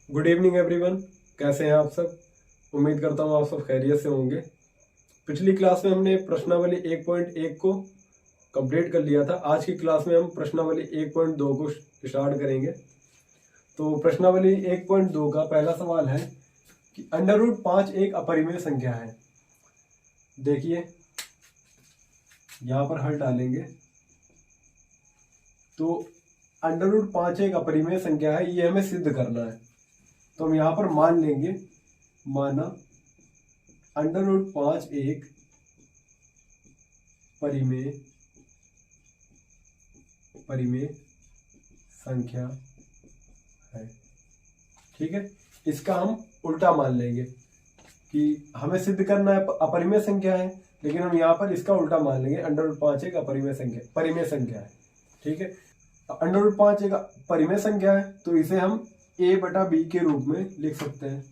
Good evening everyone. कैसे हैं आप सब? उम्मीद करता हूँ आप सब खैरियत से होंगे। पिछली क्लास में हमने प्रश्नावली 1.1 को कंप्लीट कर लिया था। आज की क्लास में हम प्रश्नावली 1.2 को स्टार्ट करेंगे। तो प्रश्नावली 1.2 का पहला सवाल है कि √5 एक अपरिमेय संख्या है। देखिए यहां पर हल डालेंगे तो √5 एक अपरिमेय संख्या है, ये हमें सिद्ध करना है। तो हम यहां पर मान लेंगे, माना √5 एक परिमेय संख्या है। ठीक है, इसका हम उल्टा मान लेंगे कि हमें सिद्ध करना है अपरिमेय संख्या है, लेकिन हम यहाँ पर इसका उल्टा मान लेंगे। √5 एक परिमेय संख्या है। ठीक है, √5 एक परिमेय संख्या है तो इसे हम a/b के रूप में लिख सकते हैं।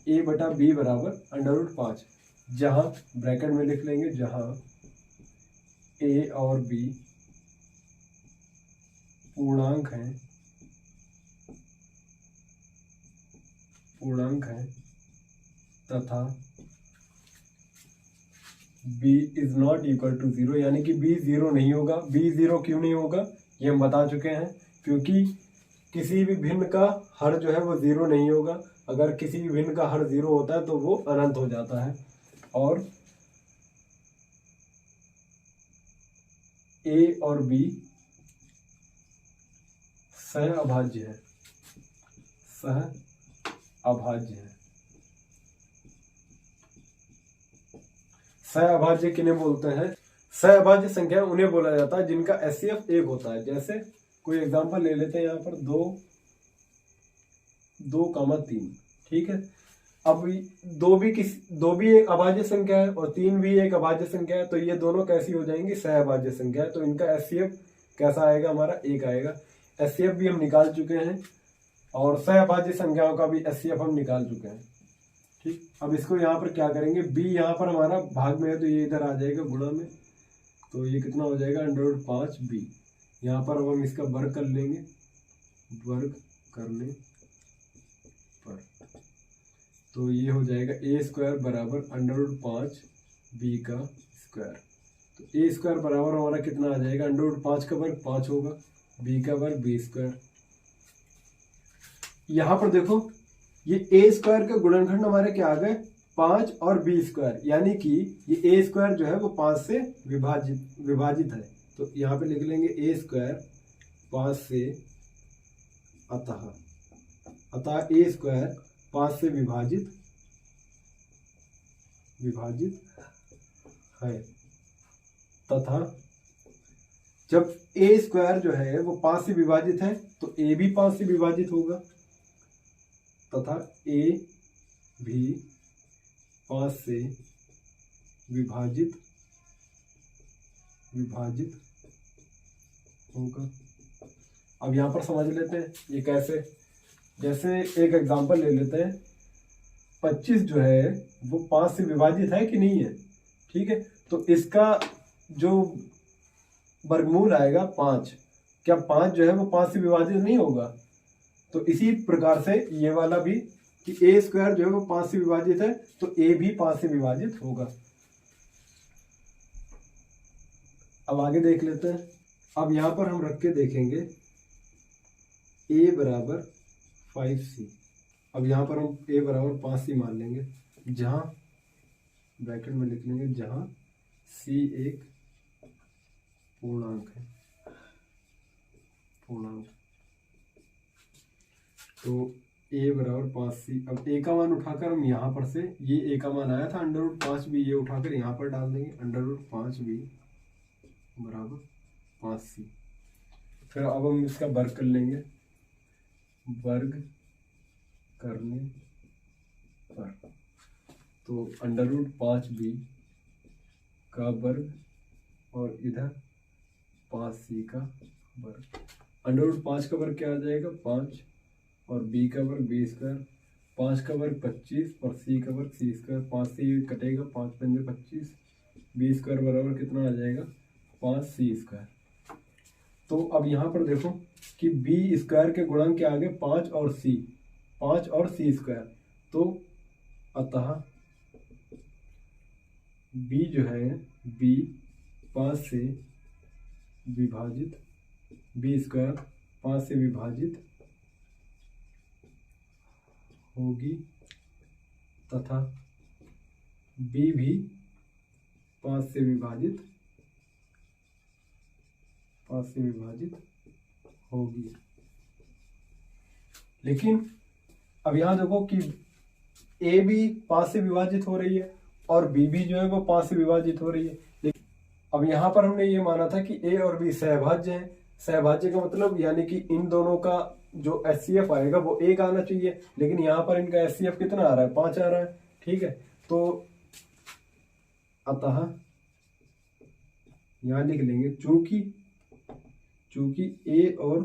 a/b बराबर √5, जहां ब्रैकेट में लिख लेंगे, जहां a और b पूर्णांक हैं तथा b is not equal to 0, यानी कि b 0 नहीं होगा। b 0 क्यों नहीं होगा ये हम बता चुके हैं, क्योंकि किसी भी भिन्न का हर जो है वो 0 नहीं होगा। अगर किसी भी भिन्न का हर 0 होता है तो वो अनंत हो जाता है। और a और b सहअभाज्य है। सहअभाज्य किन्हें बोलते हैं? सहअभाज्य संख्या उन्हें बोला जाता है जिनका HCF 1 होता है। जैसे कोई एग्जांपल ले लेते हैं, यहाँ पर 2,3। ठीक है, अब दो भी एक अभाज्य संख्या है और 3 भी एक अभाज्य संख्या है, तो ये दोनों कैसी हो जाएंगी? सहअभाज्य संख्या है। तो इनका HCF कैसा आएगा? हमारा 1 आएगा। HCF भी हम निकाल चुके हैं और सहअभाज्य संख्याओं का भी HCF हम निकाल चुके हैं। ठीक, अब इसको यहाँ पर क्या करेंगे? b यहाँ पर हमारा भाग में है तो ये इधर आ जाएगा गुणा में, तो ये कितना हो जाएगा? √5b। यहाँ पर अब हम इसका वर्ग कर लेंगे, वर्ग करने पर तो ये हो जाएगा a² बराबर √5b का स्क्वायर। तो a² बराबर हमारा कितना आ जाएगा? √5 का वर्ग 5 होगा, b का वर्ग b²। यहां पर देखो ये a² के गुणनखंड हमारे क्या आ गए? 5 और b², यानी कि ये a² जो है वो 5 से विभाजित है। तो यहाँ पे लिख लेंगे a² 5 से, अतः a² 5 से विभाजित है, तथा जब a² जो है वो 5 से विभाजित है तो a भी 5 से विभाजित होगा, तथा a भी 5 से विभाजित होगा। अब यहां पर समझ लेते हैं ये कैसे। जैसे एक एग्जांपल ले लेते हैं, 25 जो है वो 5 से विभाजित है कि नहीं है? ठीक है, तो इसका जो वर्गमूल आएगा 5, क्या 5 जो है वो 5 से विभाजित नहीं होगा? तो इसी प्रकार से ये वाला भी कि a² जो है वो 5 से विभाजित है तो a भी 5 से विभाजित होगा। अब आगे देख लेते हैं। अब यहां पर हम रख के देखेंगे a बराबर 5c। अब यहां पर हम a बराबर 5c मान लेंगे, जहां ब्रैकेट में लिख लेंगे, जहां c एक पूर्णांक है। तो a बराबर 5c। अब a का मान उठाकर हम यहाँ पर से, ये a का मान आया था √5b, ये उठाकर यहाँ पर डाल देंगे, √5b बराबर 5c। फिर अब हम इसका वर्ग कर लेंगे, वर्ग करने पर तो √5b का वर्ग और इधर 5c का वर्ग। √5 का वर्ग क्या आ जाएगा? 5 और b का वर्ग b²। 5 का वर्ग 25 और c का वर्ग c²। 5 से ये कटेगा, 5 पंजे 25, b² बराबर कितना आ जाएगा? 5c²। तो अब यहाँ पर देखो कि b² के गुणन के आगे 5 और c, 5 और सी स्क्वायर। तो अतः b जो है b 5 से विभाजित, b स्क्वायर 5 से विभाजित होगी तथा b भी 5 से विभाजित होगी। लेकिन अब यहां देखो कि a भी 5 से विभाजित हो रही है और b भी जो है वो 5 से विभाजित हो रही है। लेकिन अब यहां पर हमने ये माना था कि a और b सहभाज्य हैं। सहभाज्य का मतलब यानी कि इन दोनों का जो HCF आएगा वो 1 आना चाहिए, लेकिन यहाँ पर इनका HCF कितना आ रहा है, 5 आ रहा है। ठीक है, तो अतः यहां लिख लेंगे चूंकि A और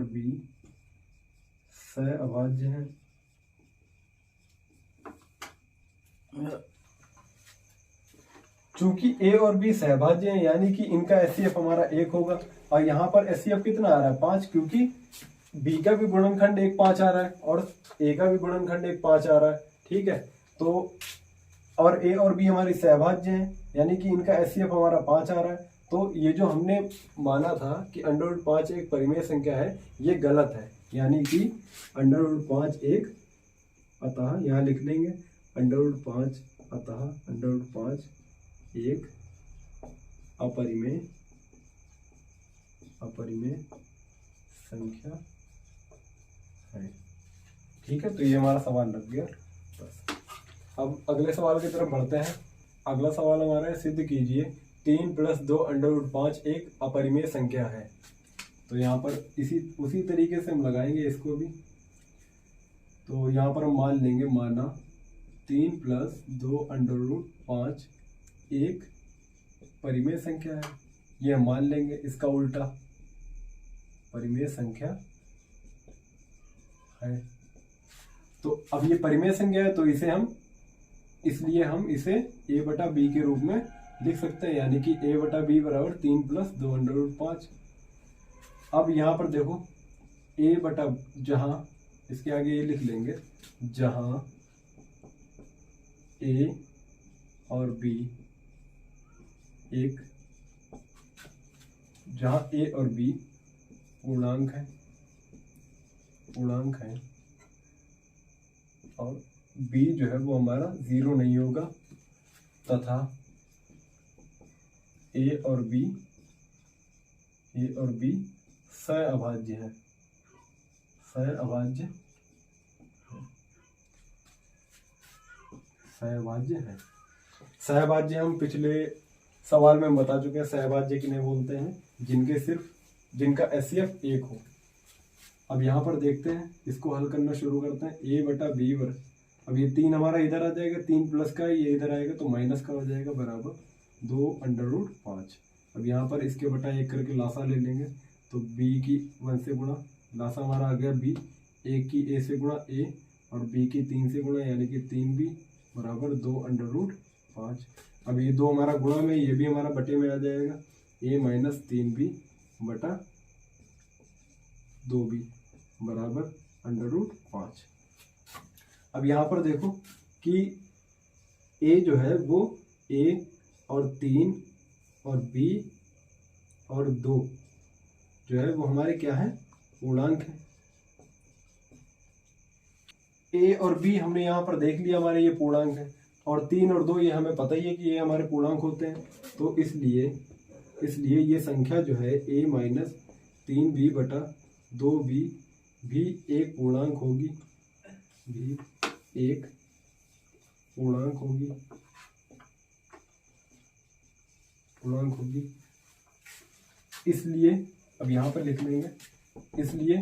B सहअभाज्य हैं, चूंकि A और B सहभाज्य हैं यानी कि इनका HCF हमारा 1 होगा। और यहाँ पर HCF कितना आ रहा है, 5, क्योंकि B का भी गुणनखंड 1 5 आ रहा है और A का भी गुणनखंड 1 5 आ रहा है। ठीक है, तो और A और B हमारी सहभाज्य हैं यानी कि इनका HCF हमारा 5 आ रहा है। तो ये जो हमने माना था कि √5 एक परिमेय संख्या है, ये गलत है। यानी कि √5 एक, अतः यहाँ लिख लेंगे √5, अतः √5 एक अपरिमेय संख्या है। ठीक है, तो ये हमारा सवाल लग गया। बस अब अगले सवाल की तरफ बढ़ते हैं। अगला सवाल हमारा है, सिद्ध कीजिए 3 + 2 √5 एक अपरिमेय संख्या है। तो यहाँ पर उसी तरीके से हम लगाएंगे इसको भी। तो यहाँ पर हम मान लेंगे, माना 3 + 2 √5 एक परिमेय संख्या है। ये हम मान लेंगे, इसका उल्टा परिमेय संख्या है। तो अब ये परिमेय संख्या है तो इसलिए हम इसे a/b के रूप में लिख सकते हैं, यानी कि a/b = 3 + 2 √5। अब यहाँ पर देखो जहां इसके आगे ये लिख लेंगे, जहां a और b पूर्णांक है और b जो है वो हमारा 0 नहीं होगा, तथा a और b सहअभाज्य है। सहभाज्य हम पिछले सवाल में बता चुके हैं। सहभाज्य किन्हें बोलते हैं, जिनका HCF 1 हो। अब यहाँ पर देखते हैं, इसको हल करना शुरू करते हैं। a/b अब ये 3 हमारा इधर आ जाएगा, 3 प्लस का ये इधर आएगा तो माइनस का हो जाएगा, बराबर 2 √5। अब यहाँ पर इसके बटा 1 करके लासा ले लेंगे, तो b की 1 से गुणा, लासा हमारा आ गया b, 1 की a से गुणा a और b की 3 से गुणा, यानी कि 3b बराबर 2 √5। अब ये 2 हमारा गुणा में, ये भी हमारा बटे में आ जाएगा, a - 3b बटा 2b बराबर √5। अब यहाँ पर देखो कि a जो है वो a और 3 और b और 2 जो है वो हमारे क्या है, पूर्णांक है। a और b हमने यहाँ पर देख लिया, हमारे ये पूर्णांक है, और 3 और 2 ये हमें पता ही है कि ये हमारे पूर्णांक होते हैं। तो इसलिए ये संख्या जो है a - 3b बटा 2b भी एक पूर्णांक होगी। इसलिए अब यहाँ पर लिख लेंगे, इसलिए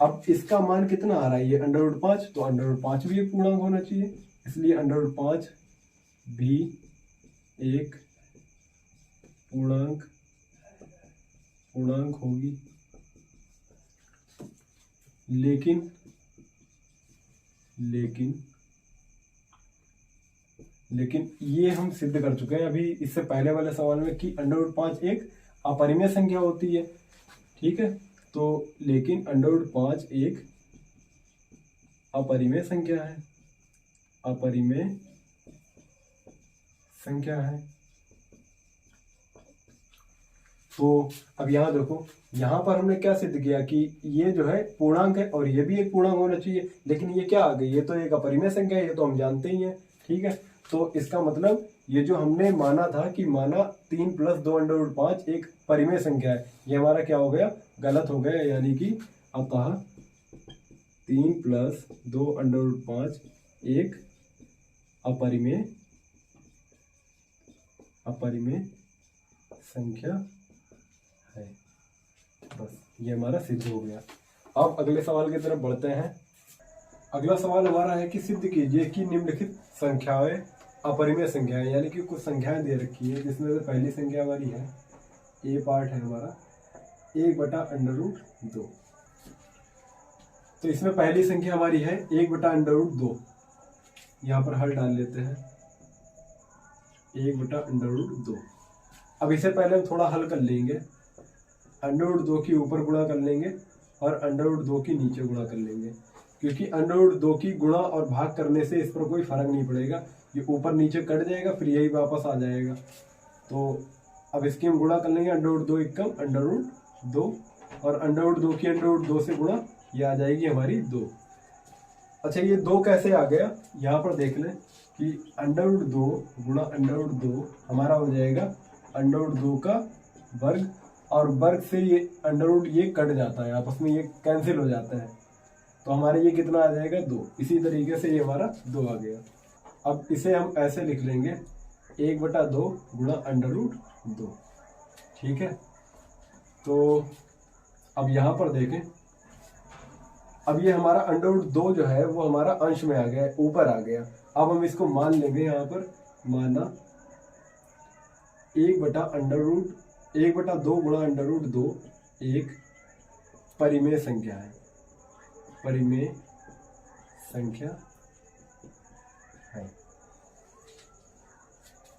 अब इसका मान कितना आ रहा है, ये √5, तो √5 भी एक पूर्णांक होना चाहिए, इसलिए √5 भी एक पूर्णांक होगी। लेकिन ये हम सिद्ध कर चुके हैं अभी इससे पहले वाले सवाल में कि √5 एक अपरिमेय संख्या होती है, ठीक है। तो लेकिन √5 एक अपरिमेय संख्या है, अपरिमेय संख्या है। तो अब यहाँ देखो, यहाँ पर हमने क्या सिद्ध किया कि ये जो है पूर्णांक है और ये भी एक पूर्णांक होना चाहिए, लेकिन ये क्या आ गई, ये तो एक अपरिमेय संख्या है, ये तो हम जानते ही हैं, ठीक है। तो इसका मतलब ये जो हमने माना था कि माना 3 + 2 √5 एक परिमेय संख्या है, ये हमारा क्या हो गया, गलत हो गया। यानी कि अतः 3 + 2 √5 एक अपरिमेय संख्या है। बस ये हमारा सिद्ध हो गया। अब अगले सवाल की तरफ बढ़ते हैं। अगला सवाल हमारा है कि सिद्ध कीजिए कि निम्नलिखित संख्याएं अपरिमेय संख्याएं, यानी कि कुछ संख्याएं दे रखी है जिसमें से पहली संख्या हमारी है, ए पार्ट है हमारा 1/√2। तो इसमें पहली संख्या हमारी है 1/√2, यहाँ पर हल डाल लेते हैं 1/√2। अब इसे पहले हम थोड़ा हल कर लेंगे, √2 की ऊपर गुणा कर लेंगे और √2 की नीचे गुणा कर लेंगे, क्योंकि √2 की गुणा और भाग करने से इस पर कोई फर्क नहीं पड़ेगा, ये ऊपर नीचे कट जाएगा फिर यही वापस आ जाएगा। तो अब इसकी हम गुणा कर लेंगे, √2 एकम √2 और √2 की √2 से गुणा, ये आ जाएगी हमारी 2। अच्छा ये 2 कैसे आ गया, यहाँ पर देख लें कि √2 गुणा √2 हमारा हो जाएगा √2 का वर्ग, और वर्ग से ये ये कट जाता है, आपस में ये कैंसिल हो जाता है, तो हमारे ये कितना आ जाएगा 2। इसी तरीके से ये हमारा 2 आ गया। अब इसे हम ऐसे लिख लेंगे 1/2 गुणा √2, ठीक है। तो अब यहाँ पर देखें, अब ये हमारा √2 जो है वो हमारा अंश में आ गया, ऊपर आ गया। अब हम इसको मान लेंगे, यहाँ पर माना 1/2 गुणा √2 एक परिमेय संख्या है, परिमेय संख्या है।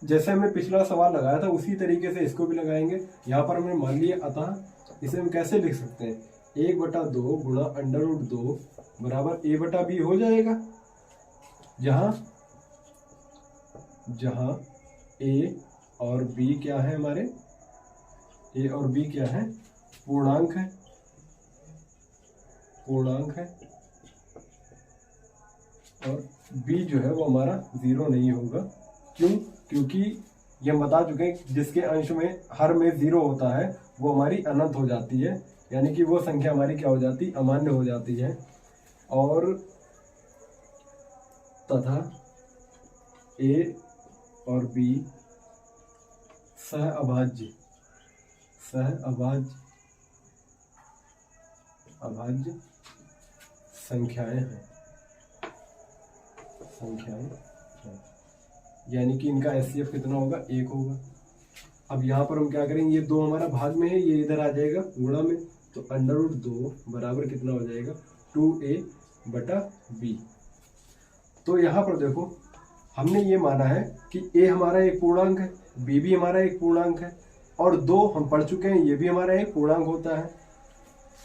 जैसे हमने पिछला सवाल लगाया था उसी तरीके से इसको भी लगाएंगे। यहाँ पर हमने मान लिया, अतः इसे हम कैसे लिख सकते हैं, 1/2 गुणा √2 बराबर a/b हो जाएगा, जहां a और b क्या है हमारे, a और b क्या है, पूर्णांक है, और b जो है वो हमारा 0 नहीं होगा। क्यों, क्योंकि ये हम बता चुके हैं जिसके अंश में हर में 0 होता है वो हमारी अनंत हो जाती है, यानी कि वो संख्या हमारी क्या हो जाती, अमान्य हो जाती है। और तथा a और b अभाज्य संख्याएं हैं, यानी कि इनका HCF कितना होगा, 1 होगा। अब यहाँ पर हम क्या करेंगे, ये 2 हमारा भाग में है, ये इधर आ जाएगा गुणा में, तो √2 बराबर कितना हो जाएगा, 2a/b। तो यहाँ पर देखो हमने ये माना है कि a हमारा एक पूर्णांक है, b भी हमारा एक पूर्णांक है, और 2 हम पढ़ चुके हैं ये भी हमारा एक पूर्णांक होता है।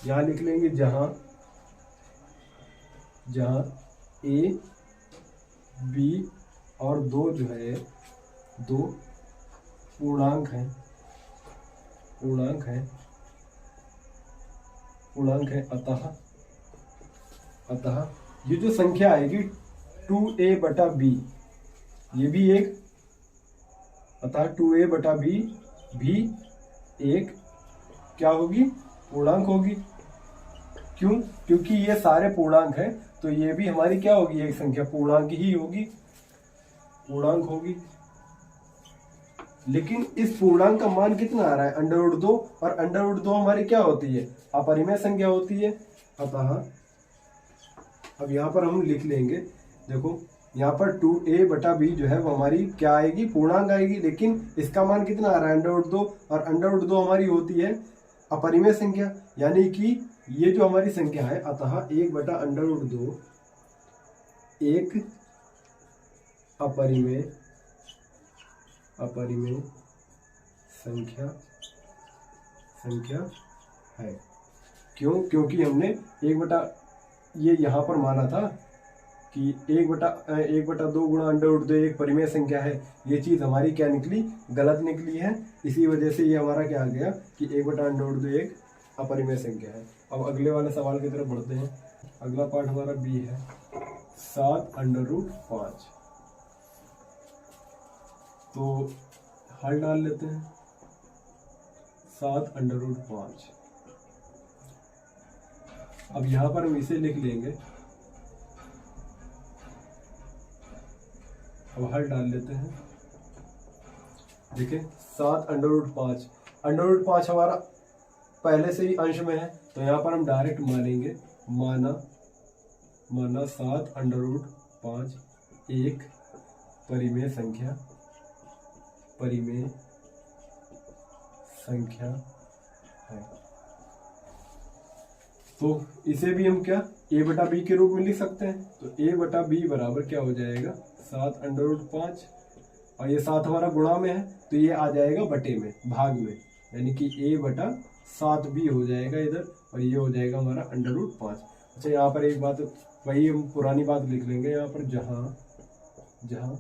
यहाँ लिख लेंगे जहां a b और 2 जो है 2 पूर्णांक है, अतः ये जो संख्या आएगी 2a/b, ये भी एक, अतः 2a/b भी एक क्या होगी, पूर्णांक होगी। क्यों, क्योंकि ये सारे पूर्णांक हैं, तो ये भी हमारी क्या होगी, एक संख्या पूर्णांक ही होगी, लेकिन इस पूर्णांक का मान कितना आ रहा है, √2, और √2 हमारी क्या होती है, अपरिमेय संख्या होती है। अतः अब यहाँ पर हम लिख लेंगे, देखो यहाँ पर 2a/b जो है वो हमारी क्या आएगी, पूर्णांक आएगी, लेकिन इसका मान कितना आ रहा है, √2, और √2 हमारी होती है अपरिमेय संख्या, यानी कि ये जो हमारी संख्या है, अतः 1/√2 एक अपरिमेय संख्या संख्या है। क्यों? क्योंकि हमने एक बटा ये यहाँ पर माना था कि एक बटा दो गुणा अंडर रूट दो एक परिमेय संख्या है। ये चीज हमारी क्या निकली? गलत निकली है। इसी वजह से ये हमारा क्या आ गया कि एक बटा अंडर रूट दो एक अपरिमेय संख्या है। अब अगले वाले सवाल की तरफ बढ़ते हैं। अगला पार्ट हमारा बी है, 7 अंडर रूट 5। तो हल डाल लेते हैं। 7 अंडर रूट 5। अब यहां पर हम इसे लिख लेंगे। अब हल डाल लेते हैं। देखिए 7 अंडर रूट 5, अंडर रूट 5 हमारा पहले से ही अंश में है, तो यहाँ पर हम डायरेक्ट मानेंगे। माना 7 अंडर रूट 5 एक परिमेय संख्या है। तो इसे भी हम क्या a बटा बी के रूप में लिख सकते हैं। तो a बटा बी बराबर क्या हो जाएगा? 7 अंडर रूट 5, और ये 7 हमारा गुणा में है तो ये आ जाएगा बटे में, भाग में, यानी कि a बटा 7 भी हो जाएगा इधर, और ये हो जाएगा हमारा अंडर रूट 5। अच्छा यहाँ पर एक बात, वही हम पुरानी बात लिख लेंगे यहाँ पर, जहाँ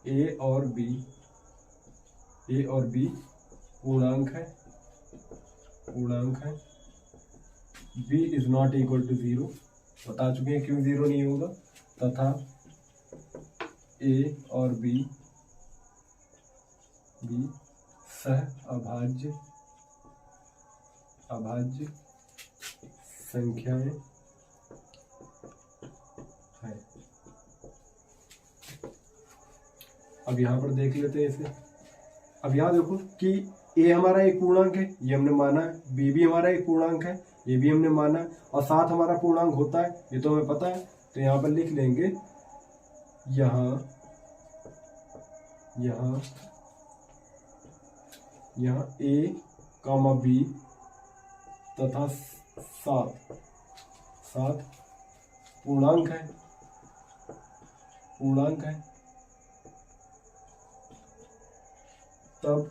a और b पूर्णांक है, b is not equal to 0। बता चुके हैं क्यों 0 नहीं होगा। तथा a और b सह अभाज्य संख्याएं है। अब यहाँ पर देख लेते हैं इसे। अब यहाँ देखो कि a हमारा एक पूर्णांक है, ये हमने माना है, b भी हमारा एक पूर्णांक है, ये भी हमने माना है, और 7 हमारा पूर्णांक होता है, ये तो हमें पता है। तो यहाँ पर लिख लेंगे यहाँ a, b तथा 7 पूर्णांक है। तब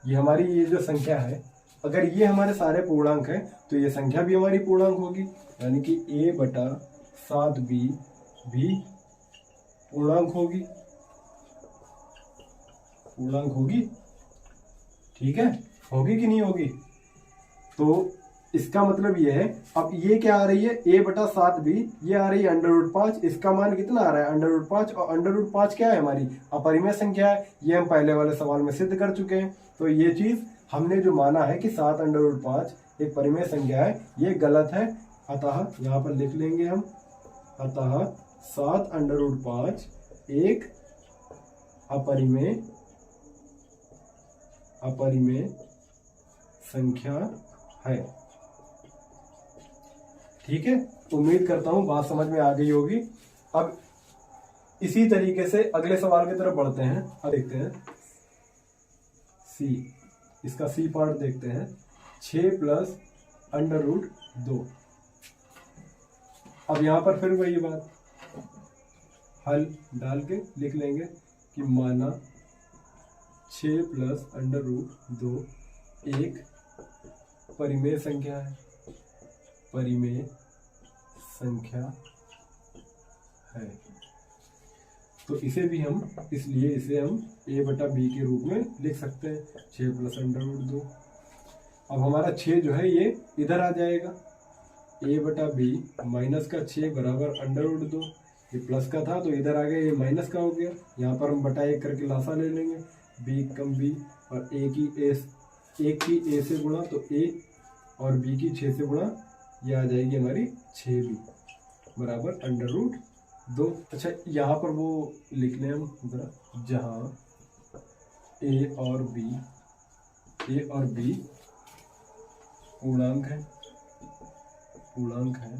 ये हमारी ये जो संख्या है, अगर ये हमारे सारे पूर्णांक है तो ये संख्या भी हमारी पूर्णांक होगी, यानी कि a बटा 7b भी पूर्णांक होगी। ठीक है, होगी कि नहीं होगी? तो इसका मतलब ये है, अब ये क्या आ रही है? a बटा 7b, ये आ रही है अंडर रूट 5। इसका मान कितना आ रहा है? Under root 5। और अंडर रूट 5 क्या है? हमारी अपरिमेय संख्या है। ये हम पहले वाले सवाल में सिद्ध कर चुके हैं। तो ये चीज हमने जो माना है कि 7 अंडर रूट 5 एक परिमेय संख्या है, ये गलत है। अतः यहाँ पर लिख लेंगे हम, अतः 7 अंडर रूट 5 एक अपरिमेय संख्या है। ठीक है, उम्मीद करता हूं बात समझ में आ गई होगी। अब इसी तरीके से अगले सवाल की तरफ बढ़ते हैं। अब देखते हैं सी, इसका सी पार्ट देखते हैं। 6 प्लस अंडर रूट 2। अब यहां पर फिर वही बात, हल डाल के लिख लेंगे कि माना 6 प्लस अंडर रूट 2 एक परिमेय संख्या है। तो इसे भी हम, इसलिए इसे हम a बटा b के रूप में लिख सकते हैं, 6 प्लस अंडर रूट 2। अब हमारा 6 जो है ये इधर आ जाएगा, a बटा b माइनस का 6 बराबर अंडर रूट 2। ये प्लस का था तो इधर आ गया, ये माइनस का हो गया। यहाँ पर हम बटा 1 करके लासा ले लेंगे, b कम b, और एक की a से गुणा तो a, और b की 6 से गुणा, ये आ जाएगी हमारी 6b बराबर अंडर रूट 2। अच्छा यहाँ पर वो लिख लें हम जरा, जहाँ a और b पूर्णांक है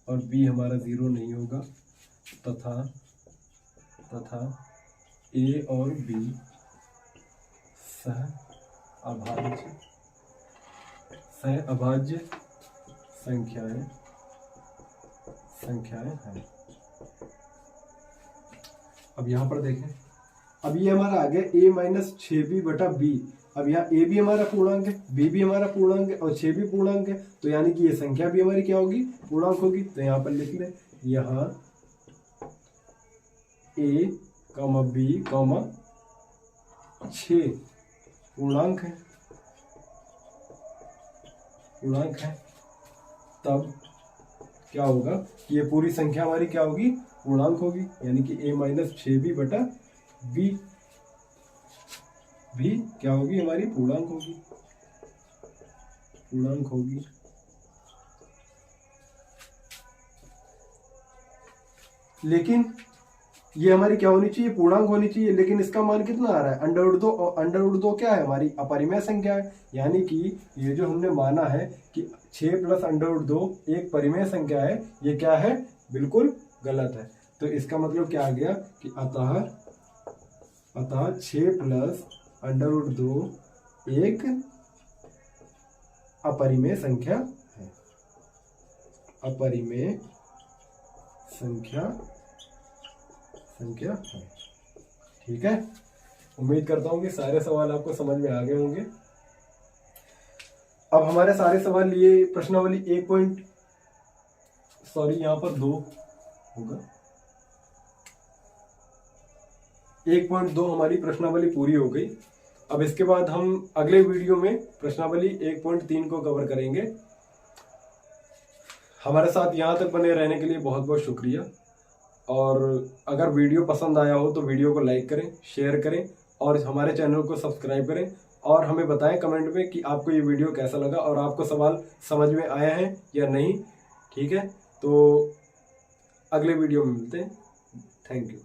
और b हमारा 0 नहीं होगा, तथा a और b सह अभाज्य संख्याएं हैं। अब यहां पर देखें, अब ये हमारा आ गया a माइनस 6b बटा b। अब यहाँ a भी हमारा पूर्णांक है, b भी हमारा पूर्णांक है और 6 भी पूर्णांक है, तो यानी कि ये संख्या भी हमारी क्या होगी, पूर्णांक होगी। तो यहाँ पर लिख लें, यहाँ a, b, 6 पूर्णांक है, तब क्या होगा कि ये पूरी संख्या हमारी क्या होगी, पूर्णांक होगी, यानी कि a-6b बटा b भी क्या होगी, हमारी पूर्णांक होगी। लेकिन ये हमारी क्या होनी चाहिए, पूर्णांक होनी चाहिए, लेकिन इसका मान कितना आ रहा है, √2, और √2 क्या है, हमारी अपरिमेय संख्या है, यानी कि ये जो हमने माना है कि 6 + √2 एक परिमेय संख्या है, ये क्या है, बिल्कुल गलत है। तो इसका मतलब क्या आ गया कि अतः 6 + √2 एक अपरिमेय संख्या है, अपरिमेय संख्या है। ठीक है, उम्मीद करता हूं कि सारे सवाल आपको समझ में आ गए होंगे। अब हमारे सारे सवाल ये प्रश्नावली 1 पर 2 होगा, 1.2 हमारी प्रश्नावली पूरी हो गई। अब इसके बाद हम अगले वीडियो में प्रश्नावली 1.3 को कवर करेंगे। हमारे साथ यहाँ तक बने रहने के लिए बहुत बहुत शुक्रिया, और अगर वीडियो पसंद आया हो तो वीडियो को लाइक करें, शेयर करें और हमारे चैनल को सब्सक्राइब करें, और हमें बताएं कमेंट में कि आपको ये वीडियो कैसा लगा और आपको सवाल समझ में आया है या नहीं। ठीक है, तो अगले वीडियो में मिलते हैं। Thank you.